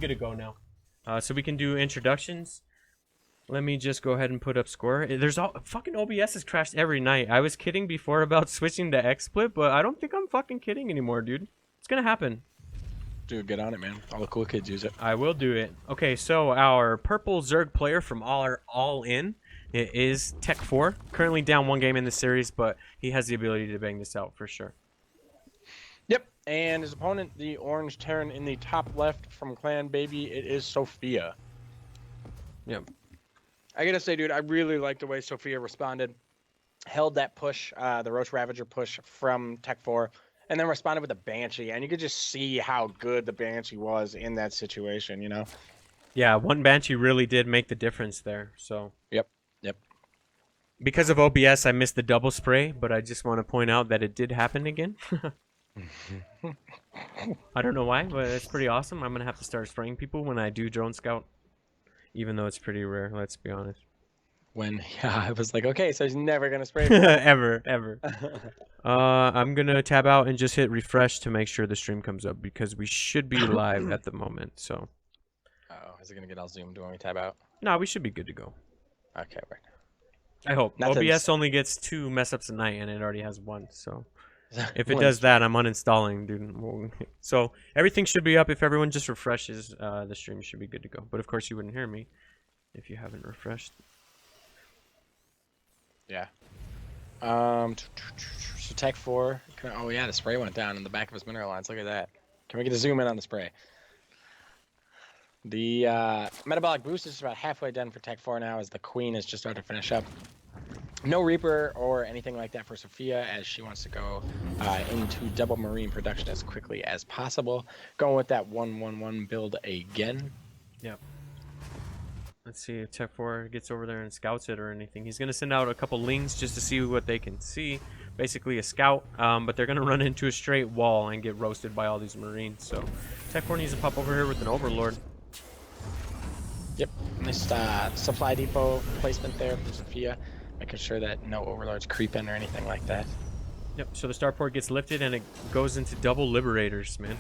Good to go now. So we can do introductions. Let me just go ahead and put up score. There's all fucking OBS has crashed every night. I was kidding before about switching to XSplit, but I don't think I'm fucking kidding anymore, dude. It's gonna happen. Dude, get on it, man. All the cool kids use it. I will do it. Okay, so our purple Zerg player from All In, it is TechFour. Currently down one game in the series, but he has the ability to bang this out for sure. Yep, and his opponent, the orange Terran in the top left from Clan Baby, it is Sofia. Yep. I gotta say, dude, I really like the way Sofia responded. Held that push, the Roach Ravager push from TechFour, and then responded with a Banshee, and you could just see how good the Banshee was in that situation, you know? Yeah, one Banshee really did make the difference there, so. Yep. Because of OBS, I missed the double spray, but I just want to point out that it did happen again. I don't know why, but it's pretty awesome. I'm going to have to start spraying people when I do Drone Scout, even though it's pretty rare, let's be honest. Yeah, I was like, okay, so he's never going to spray. ever. I'm going to tab out and just hit refresh to make sure the stream comes up, because we should be live at the moment, so. Oh, is it going to get all zoomed when we tab out? No, we should be good to go. Okay, right. I hope. Nothing's... OBS only gets 2 mess ups a night, and it already has 1, so. If it does that, I'm uninstalling, dude. So everything should be up. If everyone just refreshes, the stream should be good to go. But of course, you wouldn't hear me if you haven't refreshed. Yeah. So TechFour. Oh yeah, the spray went down in the back of his mineral lines. Look at that. Can we get a zoom in on the spray? The metabolic boost is about halfway done for TechFour now, as the Queen is just about to finish up. No Reaper or anything like that for Sofia, as she wants to go into double Marine production as quickly as possible. Going with that 1-1-1 build again. Yep. Let's see if TechFour gets over there and scouts it or anything. He's going to send out a couple lings just to see what they can see. Basically a scout, but they're going to run into a straight wall and get roasted by all these Marines. So TechFour needs to pop over here with an Overlord. Yep, nice supply depot placement there for Sofia. Making sure that no Overlords creep in or anything like that. Yep, so the starport gets lifted and it goes into double Liberators, man.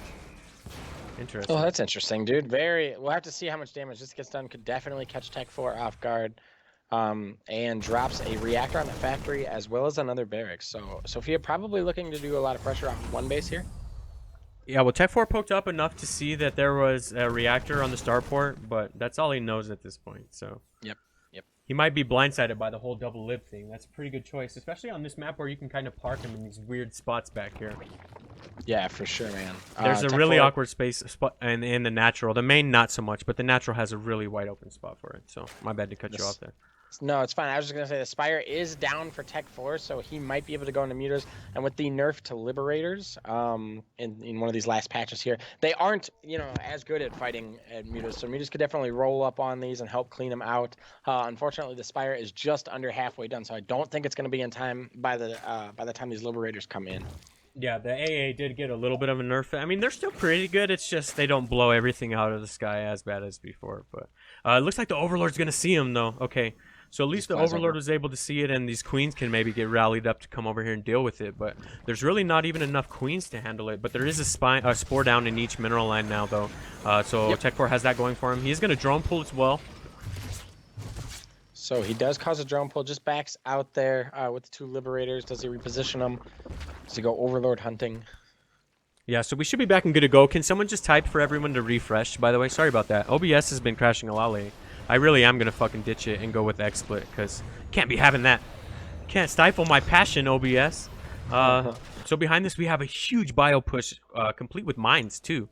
Interesting. Oh, that's interesting, dude. We'll have to see how much damage this gets done. Could definitely catch TechFour off guard. And drops a reactor on the factory as well as another barracks. So Sofia probably looking to do a lot of pressure on one base here. Yeah, well, TechFour poked up enough to see that there was a reactor on the starport, but that's all he knows at this point, so. Yep. He might be blindsided by the whole double lib thing. That's a pretty good choice, especially on this map where you can kind of park him in these weird spots back here. Yeah, for sure, man. There's a really awkward space spot in the natural. The main, not so much, but the natural has a really wide open spot for it, so my bad to cut you off there. No, it's fine. I was just going to say the Spire is down for TechFour, so he might be able to go into Mutas. And with the nerf to Liberators in one of these last patches here, they aren't, as good at fighting at Mutas. So Mutas could definitely roll up on these and help clean them out. Unfortunately, the Spire is just under halfway done, so I don't think it's going to be in time by the time these Liberators come in. Yeah, the AA did get a little bit of a nerf. I mean, they're still pretty good. It's just they don't blow everything out of the sky as bad as before. But it looks like the Overlord's going to see him, though. Okay. So at least the Overlord was able to see it, and these Queens can maybe get rallied up to come over here and deal with it. But there's really not even enough Queens to handle it. But there is a spore down in each mineral line now, though. So yep. TechFour has that going for him. He's going to drone pull as well. So he does cause a drone pull, just backs out there with the 2 Liberators. Does he reposition them? Does he go Overlord hunting? Yeah, so we should be back and good to go. Can someone just type for everyone to refresh, by the way? Sorry about that. OBS has been crashing a lot lately. I really am going to fucking ditch it and go with XSplit, because can't be having that. Can't stifle my passion, OBS. So behind this, we have a huge bio push, complete with mines, too.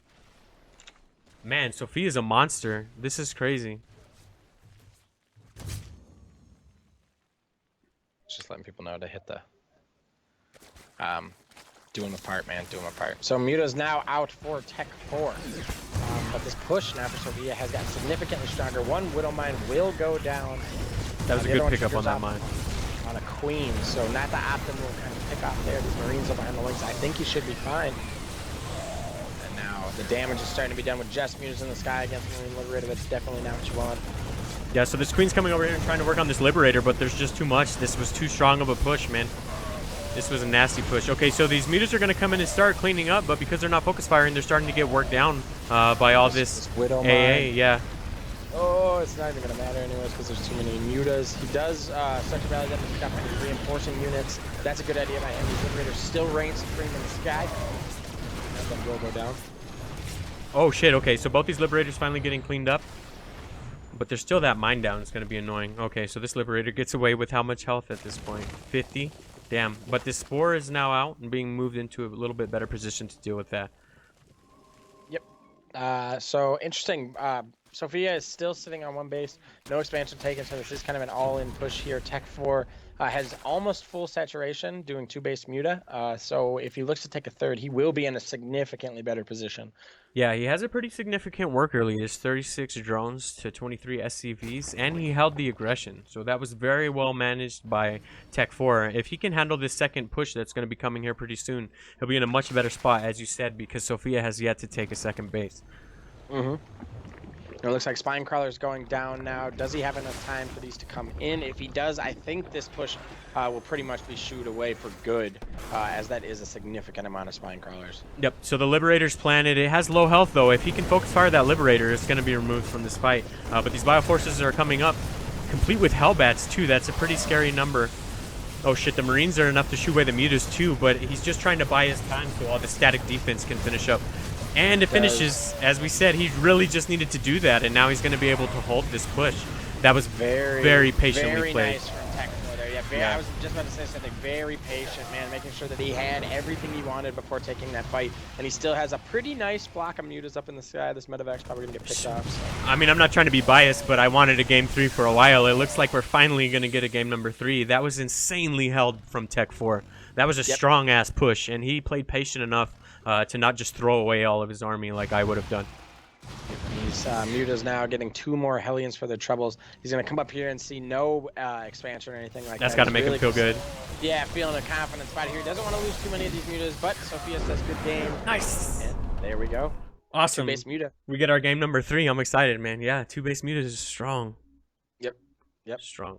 Man, Sofia's a monster. This is crazy. Just letting people know to hit the... do them apart, man. Do them apart. So Muta's now out for TechFour. But this push now for Sofia has gotten significantly stronger. One Widow Mine will go down. That was a good pickup on that mine. On a Queen, so not the optimal kind of pick off there. These Marines are behind the links. I think he should be fine. And now the damage is starting to be done with just Mutas in the sky against Marine Liberator. That's definitely not what you want. Yeah, so this Queen's coming over here and trying to work on this Liberator, but there's just too much. This was too strong of a push, man. This was a nasty push. Okay, so these mutas are going to come in and start cleaning up, but because they're not focus firing, they're starting to get worked down by all this Widow AA. Yeah. Oh, it's not even going to matter anyways because there's too many mutas. He does start to rally them to pick up any reinforcing units. That's a good idea by him. These liberators still reign supreme in the sky. Let them will go down. Oh, shit. Okay, so both these liberators finally getting cleaned up. But there's still that mine down. It's going to be annoying. Okay, so this liberator gets away with how much health at this point? 50? Damn. But this spore is now out and being moved into a little bit better position to deal with that. Yep. So, interesting. Sofia is still sitting on one base. No expansion taken, so this is kind of an all-in push here. TechFour has almost full saturation, doing 2-base muta. So if he looks to take a third, he will be in a significantly better position. Yeah, he has a pretty significant work early. There's 36 drones to 23 SCVs, and he held the aggression. So that was very well managed by TechFour. If he can handle this second push that's going to be coming here pretty soon, he'll be in a much better spot, as you said, because Sofia has yet to take a second base. Mm-hmm. It looks like Spine Crawler's going down now. Does he have enough time for these to come in? If he does, I think this push will pretty much be shooed away for good, as that is a significant amount of Spine Crawlers. Yep, so the Liberator's planted. It has low health, though. If he can focus fire that Liberator, it's going to be removed from this fight. But these Bioforces are coming up, complete with Hellbats, too. That's a pretty scary number. Oh, shit, the Marines are enough to shoot away the Mutas, too, but he's just trying to buy his time so all the static defense can finish up. And it finishes, as we said, he really just needed to do that, and now he's going to be able to hold this push. That was very patiently played. Nice from TechFour there. Yeah, I was just about to say something. Very patient, man, making sure that he had everything he wanted before taking that fight. And he still has a pretty nice block of mutas up in the sky. This medevac's probably going to get picked off. So. I mean, I'm not trying to be biased, but I wanted a game 3 for a while. It looks like we're finally going to get a game number 3. That was insanely held from TechFour. That was a strong-ass push, and he played patient enough to not just throw away all of his army like I would have done. These mutas now getting 2 more Hellions for their troubles. He's going to come up here and see no expansion or anything like that. That's got to make him feel good. Yeah, feeling a confident spot here. He doesn't want to lose too many of these mutas, but Sofia says good game. Nice. And there we go. Awesome. 2-base muta. We get our game number 3. I'm excited, man. Yeah, 2-base muta is strong. Yep. Strong.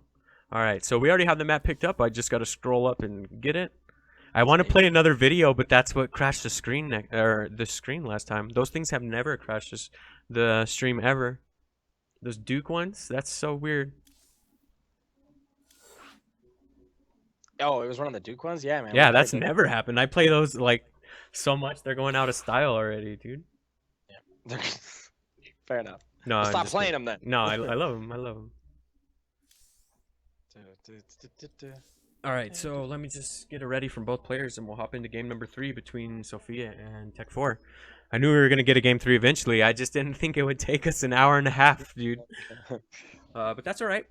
All right, so we already have the map picked up. I just got to scroll up and get it. I want to play another video, but that's what crashed the screen the screen last time. Those things have never crashed the stream ever. Those Duke ones, that's so weird. Oh, it was one of the Duke ones? Yeah, man. Yeah, that's never happened. I play those like so much they're going out of style already, dude. Yeah. Fair enough. No, stop playing them then. No, I love them. I love them. All right, so let me just get it ready from both players, and we'll hop into game number 3 between Sofia and TechFour. I knew we were going to get a game 3 eventually. I just didn't think it would take us an hour and a half, dude. But that's all right.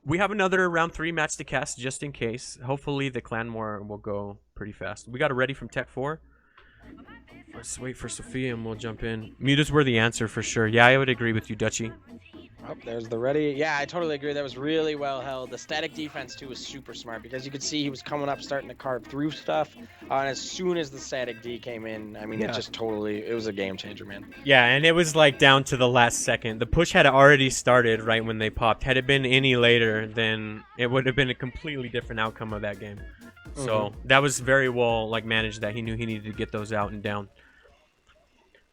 We have another round 3 match to cast just in case. Hopefully the clan war will go pretty fast. We got it ready from TechFour. Let's wait for Sofia and we'll jump in. Mutas were the answer for sure. Yeah, I would agree with you, Dutchy. Oh, there's the ready. Yeah, I totally agree. That was really well held. The static defense, too, was super smart because you could see he was coming up, starting to carve through stuff. And as soon as the static D came in, I mean, it just totally, it was a game changer, man. Yeah, and it was like down to the last second. The push had already started right when they popped. Had it been any later, then it would have been a completely different outcome of that game. So that was very well like managed that he knew he needed to get those out and down.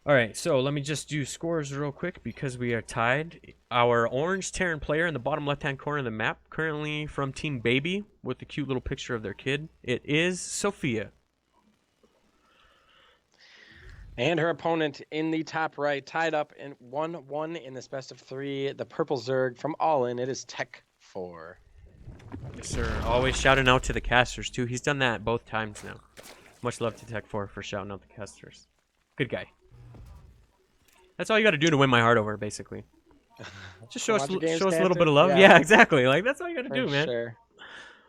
All right, so let me just do scores real quick because we are tied. Our orange Terran player in the bottom left-hand corner of the map, currently from Team Baby with the cute little picture of their kid. It is Sofia. And her opponent in the top right, tied up in 1-1 in this best of 3. The purple Zerg from All In. It is TechFour. Yes, sir. Always shouting out to the casters, too. He's done that both times now. Much love to TechFour for shouting out the casters. Good guy. That's all you got to do to win my heart over, basically. Just show us a little bit of love. Yeah, exactly. Like, that's all you got to do, man. Sure.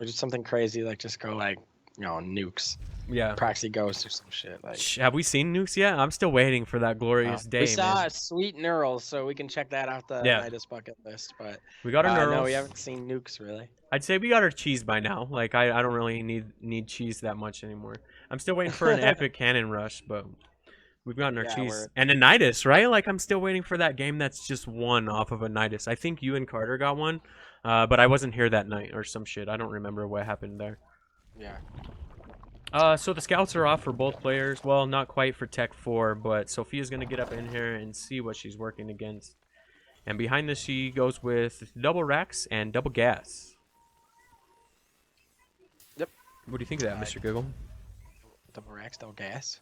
Or just something crazy, like just go like, you know, nukes. Yeah. Proxy Ghost or some shit. Like, have we seen nukes yet? I'm still waiting for that glorious day. We saw a sweet Neural, so we can check that off the Nydus bucket list. But we got our Neurals. No, we haven't seen nukes really. I'd say we got our cheese by now. Like I don't really need cheese that much anymore. I'm still waiting for an epic cannon rush, but we've gotten our cheese. And a Nydus, right? Like I'm still waiting for that game that's just one off of a Nydus. I think you and Carter got one, but I wasn't here that night or some shit. I don't remember what happened there. Yeah. So the scouts are off for both players. Well, not quite for TechFour, but Sofia's gonna get up in here and see what she's working against. And behind this, she goes with double racks and double gas. Yep. What do you think of that, Mr. Giggle? Double racks, double gas.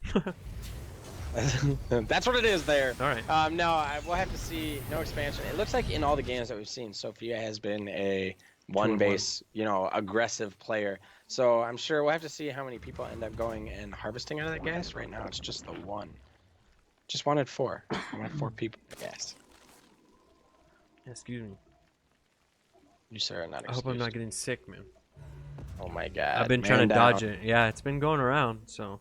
That's what it is there. All right. No, we'll have to see. No expansion. It looks like in all the games that we've seen, Sofia has been a one base, aggressive player. So I'm sure we'll have to see how many people end up going and harvesting out of that gas. Right now, it's just the one. Just wanted 4. I wanted 4 people in gas. Excuse me. You, sir, are not excused. I hope I'm not getting sick, man. Oh my God. I've been trying to dodge it. Yeah, it's been going around, so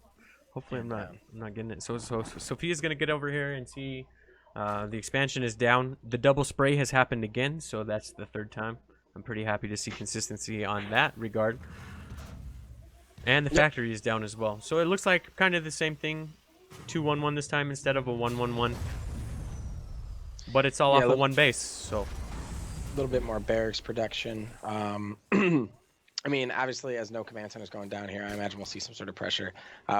hopefully I'm not getting it. So Sofia's gonna get over here and see. The expansion is down. The double spray has happened again, so that's the 3rd time. I'm pretty happy to see consistency on that regard. And the factory is down as well. So it looks like kind of the same thing. 2-1-1 this time instead of a 1-1-1. But it's all off of one base, so. A little bit more barracks production. I mean, obviously, as no command center is going down here, I imagine we'll see some sort of pressure.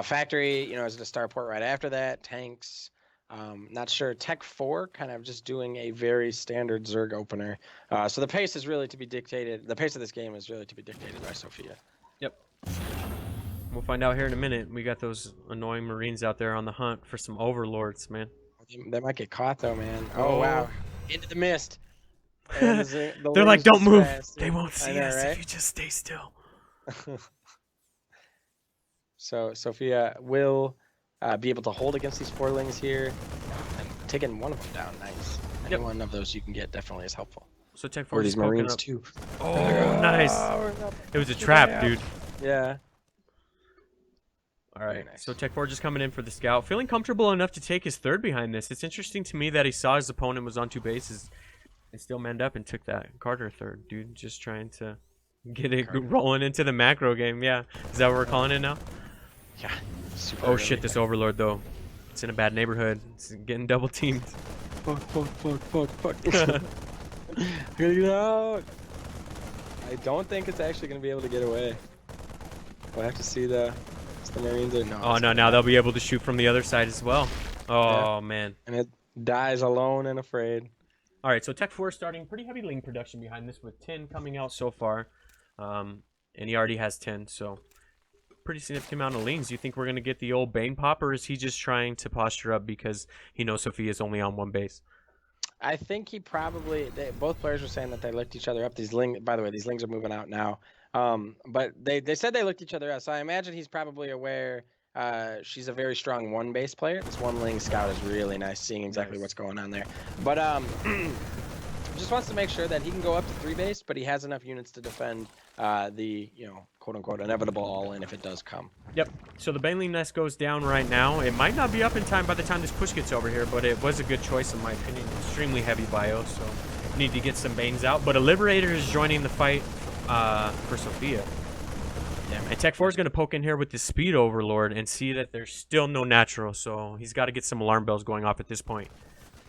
Factory, is the starport right after that. Tanks. Not sure. TechFour kind of just doing a very standard Zerg opener. So the pace is really to be dictated. The pace of this game is really to be dictated by Sofia. Yep. We'll find out here in a minute. We got those annoying Marines out there on the hunt for some overlords, man. They might get caught though, man. Oh wow! Into the mist. They're like, don't move. They won't see us if you just stay still. So Sofia will be able to hold against these 4-lings here, and taking one of them down. Nice. Any one of those you can get definitely is helpful. So TechFour or these Marines too. Oh, nice. It was a trap, dude. Yeah. All right. Nice. So TechFour just coming in for the scout, feeling comfortable enough to take his 3rd behind this. It's interesting to me that he saw his opponent was on 2 bases. And still manned up and took that Carter 3rd, dude. Just trying to get it rolling into the macro game. Yeah. Is that what we're calling it now? Yeah. Oh, shit. This Overlord, though. It's in a bad neighborhood. It's getting double teamed. Fuck. I gotta get out. I don't think it's actually going to be able to get away. We'll have to see the Marines. Oh, no. Now they'll be able to shoot from the other side as well. Oh, man. And it dies alone and afraid. All right, so TechFour starting pretty heavy ling production behind this with 10 coming out so far. And he already has 10, so pretty significant amount of lings. You think we're going to get the old Bane pop, or is he just trying to posture up because he knows Sofia's only on 1 base? I think he probably... both players were saying that they looked each other up. By the way, these lings are moving out now. But they said they looked each other up, so I imagine he's probably aware... she's a very strong 1-base player. This 1-ling scout is really nice, seeing exactly what's going on there. But just wants to make sure that he can go up to 3-base, but he has enough units to defend the quote-unquote inevitable all-in if it does come. Yep. So the Baneling nest goes down right now. It might not be up in time by the time this push gets over here, but it was a good choice in my opinion. Extremely heavy bio, so need to get some Banes out. But a Liberator is joining the fight for Sofia. And TechFour is going to poke in here with the Speed Overlord and see that there's still no natural, so he's got to get some alarm bells going off at this point.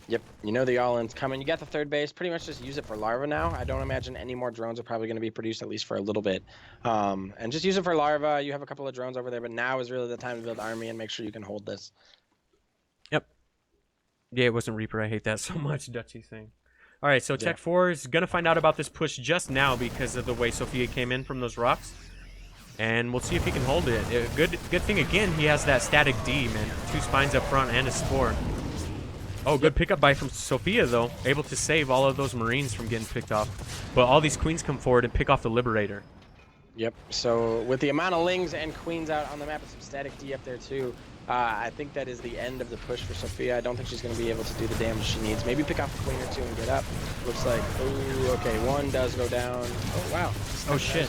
Yep, the all-in's coming. You got the 3rd base. Pretty much just use it for larva now. I don't imagine any more drones are probably going to be produced, at least for a little bit. And just use it for larva. You have a couple of drones over there, but now is really the time to build army and make sure you can hold this. Yep. Yeah, it wasn't Reaper. I hate that so much, Dutchy thing. All right, so TechFour is going to find out about this push just now because of the way Sofia came in from those rocks. And we'll see if he can hold it. Good thing, again, he has that static D, man. 2 spines up front and a spore. Oh, good pickup by from Sofia, though. Able to save all of those Marines from getting picked off. But all these Queens come forward and pick off the Liberator. Yep, so with the amount of lings and queens out on the map and some static D up there, too, I think that is the end of the push for Sofia. I don't think she's going to be able to do the damage she needs. Maybe pick off a queen or 2 and get up. Looks like, ooh, okay, 1 does go down. Oh, wow. Oh, shit.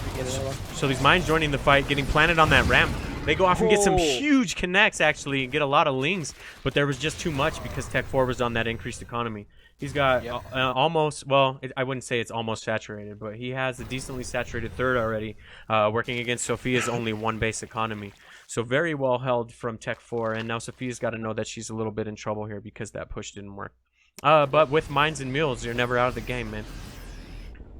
So these mines joining the fight, getting planted on that ramp. They go off and get some huge connects, actually, and get a lot of lings. But there was just too much because TechFour was on that increased economy. He's got almost, well, I wouldn't say it's almost saturated, but he has a decently saturated 3rd already, working against Sofia's only 1-base economy. So very well held from TechFour, and now Sofia's got to know that she's a little bit in trouble here because that push didn't work. But with mines and mules, you're never out of the game, man.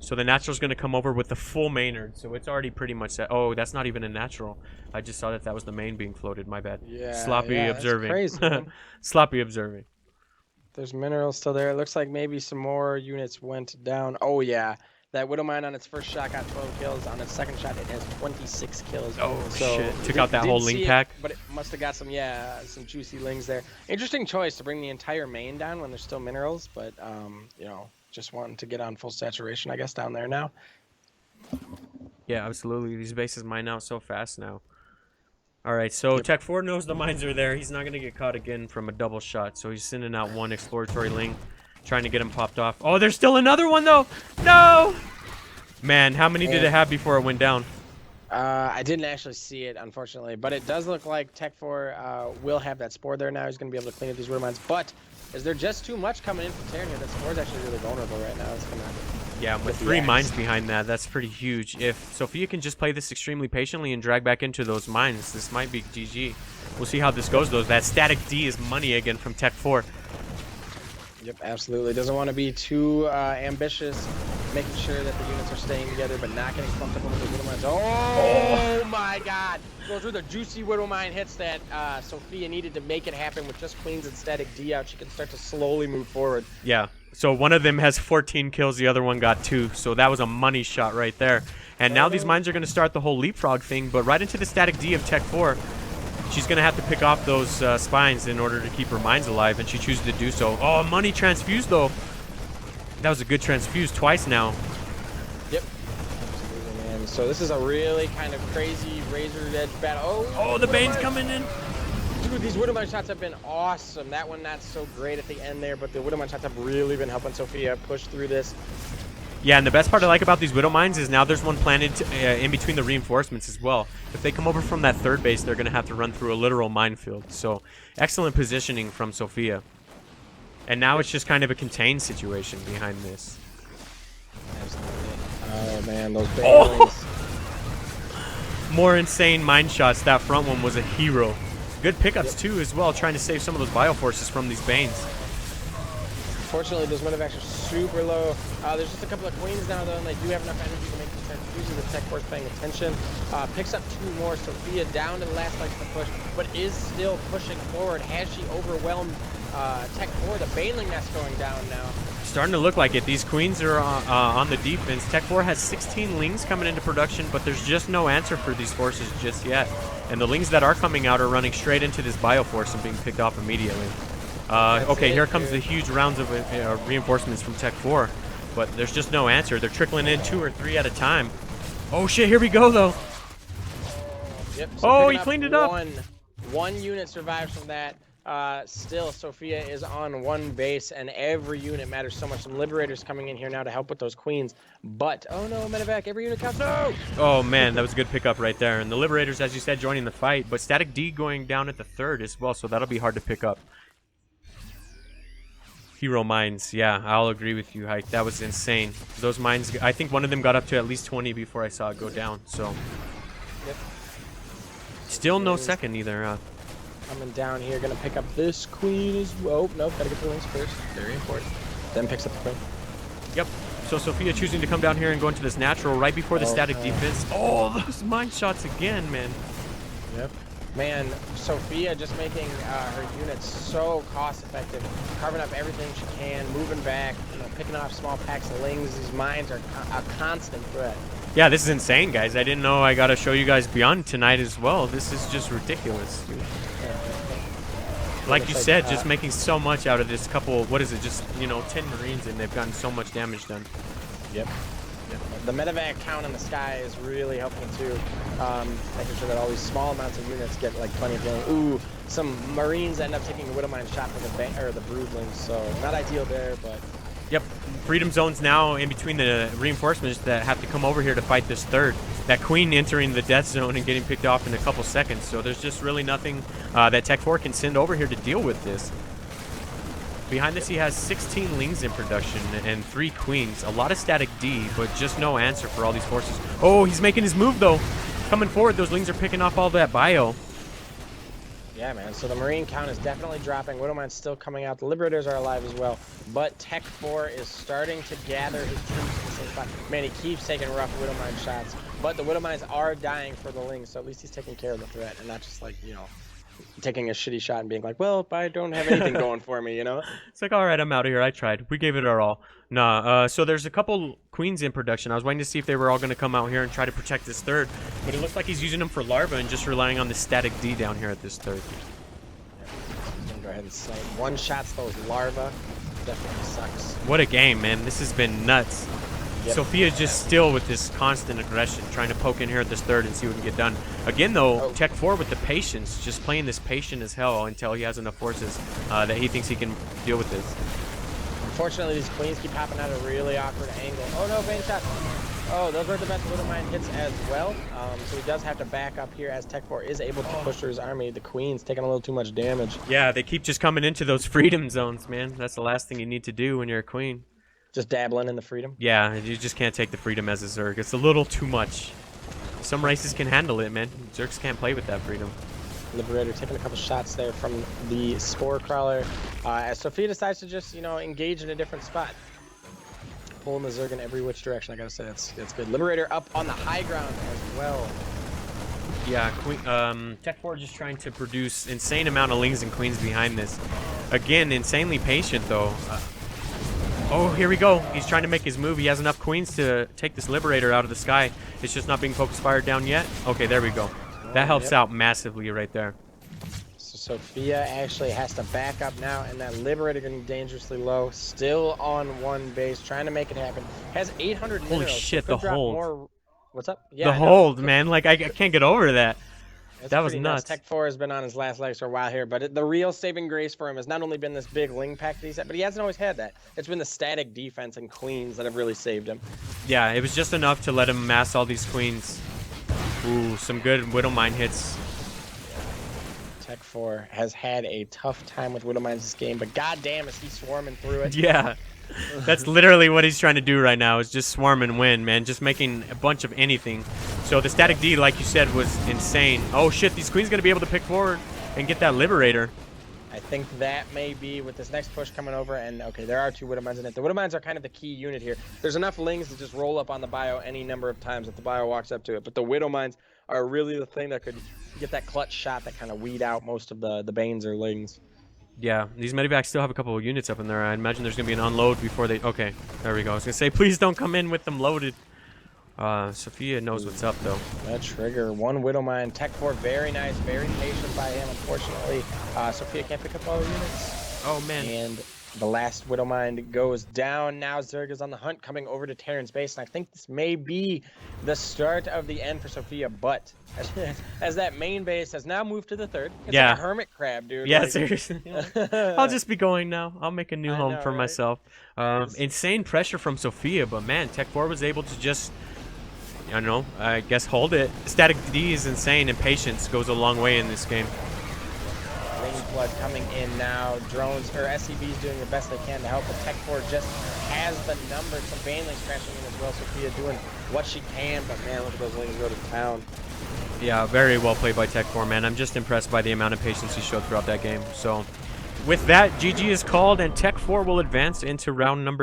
So the natural's going to come over with the full Maynard. So it's already pretty much set. Oh, that's not even a natural. I just saw that was the main being floated. My bad. Yeah, Sloppy yeah, observing. that's crazy, man. Sloppy observing. There's minerals still there. It looks like maybe some more units went down. Oh, yeah. That Widow Mine on its first shot got 12 kills. On its second shot, it has 26 kills. Oh, so shit. Took out that whole Ling pack. But it must have got some, some juicy Lings there. Interesting choice to bring the entire main down when there's still minerals. But, you know, just wanting to get on full saturation, I guess, down there now. Yeah, absolutely. These bases mine out so fast now. All right, so TechFour knows the mines are there. He's not going to get caught again from a double shot. So he's sending out one exploratory Ling, trying to get him popped off. Oh, there's still another one, though. No! Man, how many did it have before it went down? I didn't actually see it, unfortunately. But it does look like TechFour will have that Spore there now. He's going to be able to clean up these Widow Mines. But is there just too much coming in from Terran here? That Spore's actually really vulnerable right now. It's gonna with 3 mines behind that, that's pretty huge. If Sofia can just play this extremely patiently and drag back into those mines, this might be GG. We'll see how this goes, though. That static D is money again from TechFour. Yep, absolutely. Doesn't want to be too ambitious, making sure that the units are staying together, but not getting clumped up with the Widow Mines. Oh my God! Those were the juicy Widow Mine hits that Sofia needed to make it happen with just Queens and static D out. She can start to slowly move forward. Yeah. So one of them has 14 kills, the other one got 2. So that was a money shot right there. And now these mines are going to start the whole leapfrog thing, but right into the static D of TechFour. She's going to have to pick off those spines in order to keep her mines alive, and she chooses to do so. Oh, money transfused, though. That was a good transfuse twice now. Yep. Absolutely, man. So this is a really kind of crazy razor edge battle. Oh, the Bane's coming in. Dude, these Widow Mine shots have been awesome. That one not so great at the end there, but the Widow Mine shots have really been helping Sofia push through this. Yeah, and the best part I like about these Widow Mines is now there's one planted in between the reinforcements as well. If they come over from that third base, they're going to have to run through a literal minefield. So, excellent positioning from Sofia. And now it's just kind of a contained situation behind this. Absolutely. Oh, man, those banelings. More insane mine shots. That front one was a hero. Good pickups, too, as well, trying to save some of those bioforces from these Banes. Unfortunately, those medevacs are super low. There's just a couple of Queens now, though, and they do have enough energy to make these transfusions. The TechFour's paying attention. Picks up 2 more. Sofia down to the last legs of the push, but is still pushing forward. Has she overwhelmed TechFour? The Baneling nest going down now. Starting to look like it. These Queens are on the defense. TechFour has 16 Lings coming into production, but there's just no answer for these forces just yet. And the Lings that are coming out are running straight into this Bioforce and being picked off immediately. Okay, here comes the huge rounds of reinforcements from TechFour, but there's just no answer. They're trickling in 2 or 3 at a time. Oh shit, here we go though. Yep, so oh, he cleaned it up. One unit survives from that. Still, Sofia is on 1 base, and every unit matters so much. Some Liberators coming in here now to help with those Queens. But, oh no, medevac, every unit counts. No! Oh man, that was a good pickup right there. And the Liberators, as you said, joining the fight, but Static D going down at the 3rd as well, so that'll be hard to pick up. Hero mines, yeah, I'll agree with you, Hike. That was insane. Those mines, I think one of them got up to at least 20 before I saw it go down, so. Yep. Still no second either. Coming down here, gonna pick up this Queen as well. Oh, nope, gotta get the Lings first. Very important. Then picks up the Queen. Yep. So Sofia choosing to come down here and go into this natural right before the static defense. Oh, those mine shots again, man. Yep. Man, Sofia just making her units so cost effective, carving up everything she can, moving back, picking off small packs of Lings. These mines are a constant threat. Yeah, this is insane, guys. I didn't know I got to show you guys beyond tonight as well. This is just ridiculous, dude. Like you said, just making so much out of this couple, what is it, just, 10 Marines, and they've gotten so much damage done. Yep. The medevac count in the sky is really helpful too, making sure that all these small amounts of units get plenty of healing. Ooh, some Marines end up taking a Widow Mine shot for the Broodlings, so not ideal there, but. Yep, freedom zones now in between the reinforcements that have to come over here to fight this 3rd. That Queen entering the death zone and getting picked off in a couple seconds, so there's just really nothing that TechFour can send over here to deal with this. Behind this, he has 16 Lings in production and 3 Queens. A lot of static D, but just no answer for all these forces. Oh, he's making his move, though. Coming forward, those Lings are picking off all that bio. Yeah, man. So the Marine count is definitely dropping. Widow Mine's still coming out. The Liberators are alive as well. But TechFour is starting to gather his troops at the same spot. Man, he keeps taking rough Widowmine shots, but the Widowmines are dying for the Lings, so at least he's taking care of the threat and not just like, you know, taking a shitty shot and being like, well, I don't have anything going for me, you know? It's like, all right, I'm out of here. I tried. We gave it our all. Nah, so there's a couple queens in production. I was waiting to see if they were all going to come out here and try to protect this third, but it looks like he's using them for larva and just relying on the static D down here at this third. I'm gonna go ahead and say one-shots those larva. Definitely sucks. What a game, man. This has been nuts. Yep. Sofia's just still with this constant aggression, trying to poke in here at this third and see what can get done. Again, though, TechFour with the patience, just playing this patient as hell until he has enough forces that he thinks he can deal with this. Unfortunately, these queens keep hopping at a really awkward angle. Oh no, Bane shot. Oh, those were the best Widowmine hits as well. So he does have to back up here as TechFour is able to push through his army. The queen's taking a little too much damage. Yeah, they keep just coming into those freedom zones, man. That's the last thing you need to do when you're a queen. Just dabbling in the freedom? Yeah, you just can't take the freedom as a Zerg. It's a little too much. Some races can handle it, man. Zergs can't play with that freedom. Liberator taking a couple shots there from the Spore Crawler. As Sofia decides to just, you know, engage in a different spot. Pulling the Zerg in every which direction. I gotta say, that's good. Liberator up on the high ground as well. Yeah, TechFour just trying to produce insane amount of Lings and Queens behind this. Again, insanely patient, though. Oh, here we go. He's trying to make his move. He has enough queens to take this Liberator out of the sky. It's just not being focus fired down yet. Okay, there we go. That helps out massively right there. So Sofia actually has to back up now, and that Liberator getting dangerously low. Still on one base, trying to make it happen. Has 800 Holy minerals, shit, so the hold. more... What's up? Yeah, the hold, man. Like, I can't get over that. That was nuts. TechFour has been on his last legs for a while here, but the real saving grace for him has not only been this big Ling pack that he's had, but he hasn't always had that. It's been the static defense and queens that have really saved him. Yeah, it was just enough to let him mass all these queens. Ooh, some good Widowmine hits. TechFour has had a tough time with Widowmines this game, but goddamn is he swarming through it. Yeah. That's literally what he's trying to do right now, is just swarm and win, man. Just making a bunch of anything. So the static D, like you said, was insane. Oh shit, these queens going to be able to pick forward and get that Liberator. I think that may be with this next push coming over, and okay, there are two Widowmines in it. The Widowmines are kind of the key unit here. There's enough Lings to just roll up on the bio any number of times if the bio walks up to it, but the Widowmines are really the thing that could get that clutch shot that kind of weed out most of the Banes or Lings. Yeah, these medivacs still have a couple of units up in there. I imagine there's going to be an unload before they... Okay, there we go. I was going to say, please don't come in with them loaded. Sophia knows what's up, though. That trigger. One Widowmine. TechFour, very nice. Very patient by him. Unfortunately, Sophia can't pick up all the units. Oh, man. And the last Widowmine goes down. Now Zerg is on the hunt, coming over to Terran's base. And I think this may be the start of the end for Sophia. But as that main base has now moved to the third, it's like a hermit crab, dude. Yeah, like, seriously. I'll just be going now. I'll make a new home for myself. Insane pressure from Sophia, but man, TechFour was able to just, I don't know, I guess hold it. Static D is insane, and patience goes a long way in this game. Blood coming in now. Drones or SCVs doing the best they can to help, but TechFour just has the numbers. Some Banelings crashing in as well. Sophia doing what she can, but man, look at those Lings go to town. Yeah, very well played by TechFour, man. I'm just impressed by the amount of patience he showed throughout that game. So, with that, GG is called, and TechFour will advance into round number